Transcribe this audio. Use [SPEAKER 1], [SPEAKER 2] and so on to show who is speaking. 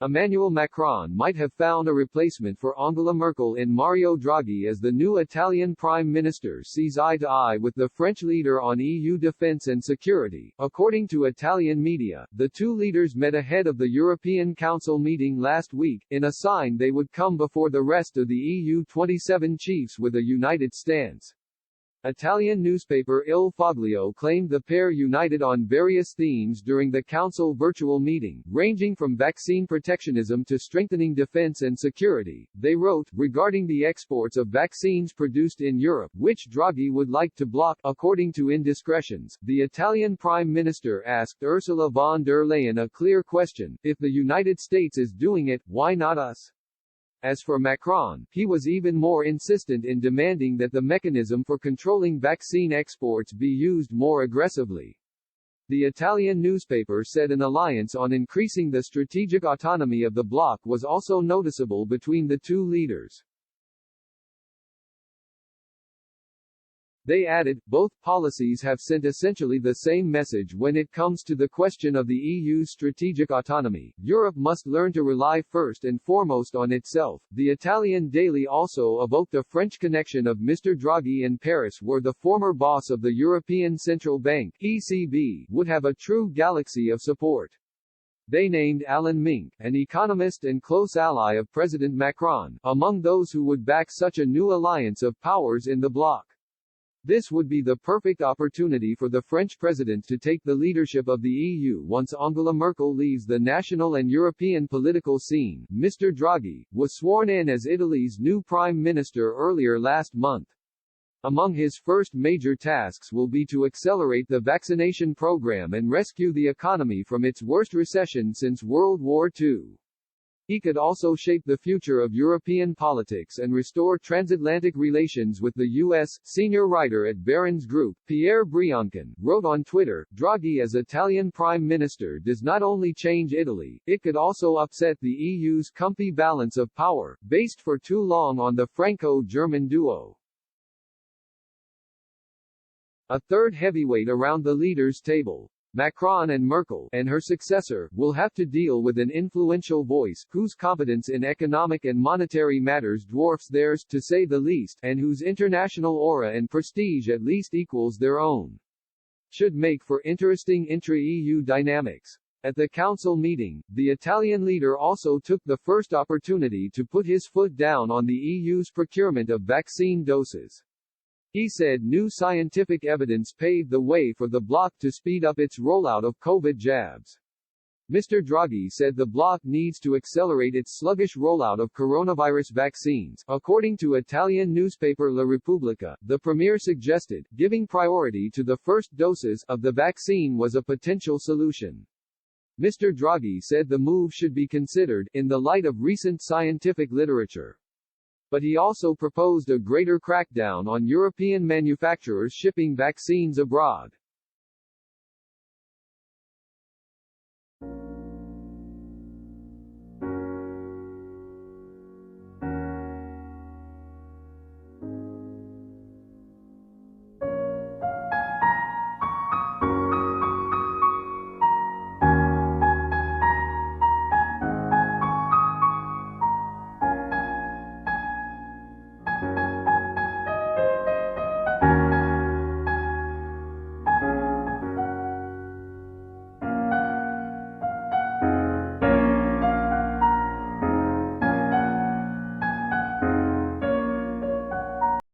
[SPEAKER 1] Emmanuel Macron might have found a replacement for Angela Merkel in Mario Draghi as the new Italian Prime Minister sees eye to eye with the French leader on EU defense and security. According to Italian media, the two leaders met ahead of the European Council meeting last week, in a sign they would come before the rest of the EU 27 chiefs with a united stance. Italian newspaper Il Foglio claimed the pair united on various themes during the Council virtual meeting, ranging from vaccine protectionism to strengthening defense and security. They wrote, regarding the exports of vaccines produced in Europe, which Draghi would like to block, according to indiscretions, the Italian Prime Minister asked Ursula von der Leyen a clear question: if the United States is doing it, why not us? As for Macron, he was even more insistent in demanding that the mechanism for controlling vaccine exports be used more aggressively. The Italian newspaper said an alliance on increasing the strategic autonomy of the bloc was also noticeable between the two leaders. They added, both policies have sent essentially the same message when it comes to the question of the EU's strategic autonomy. Europe must learn to rely first and foremost on itself. The Italian Daily also evoked a French connection of Mr. Draghi in Paris, where the former boss of the European Central Bank (ECB) would have a true galaxy of support. They named Alain Mink, an economist and close ally of President Macron, among those who would back such a new alliance of powers in the bloc. This would be the perfect opportunity for the French president to take the leadership of the EU once Angela Merkel leaves the national and European political scene. Mr. Draghi was sworn in as Italy's new prime minister earlier last month. Among his first major tasks will be to accelerate the vaccination program and rescue the economy from its worst recession since World War II. He could also shape the future of European politics and restore transatlantic relations with the U.S. Senior writer at Barron's Group, Pierre Briançon, wrote on Twitter, Draghi as Italian Prime Minister does not only change Italy, it could also upset the EU's comfy balance of power, based for too long on the Franco-German duo. A third heavyweight around the leaders' table, Macron and Merkel, and her successor, will have to deal with an influential voice, whose competence in economic and monetary matters dwarfs theirs, to say the least, and whose international aura and prestige at least equals their own. Should make for interesting intra-EU dynamics. At the Council meeting, the Italian leader also took the first opportunity to put his foot down on the EU's procurement of vaccine doses. He said new scientific evidence paved the way for the bloc to speed up its rollout of COVID jabs. Mr. Draghi said the bloc needs to accelerate its sluggish rollout of coronavirus vaccines. According to Italian newspaper La Repubblica, the premier suggested, giving priority to the first doses of the vaccine was a potential solution. Mr. Draghi said the move should be considered, in the light of recent scientific literature. But he also proposed a greater crackdown on European manufacturers shipping vaccines abroad.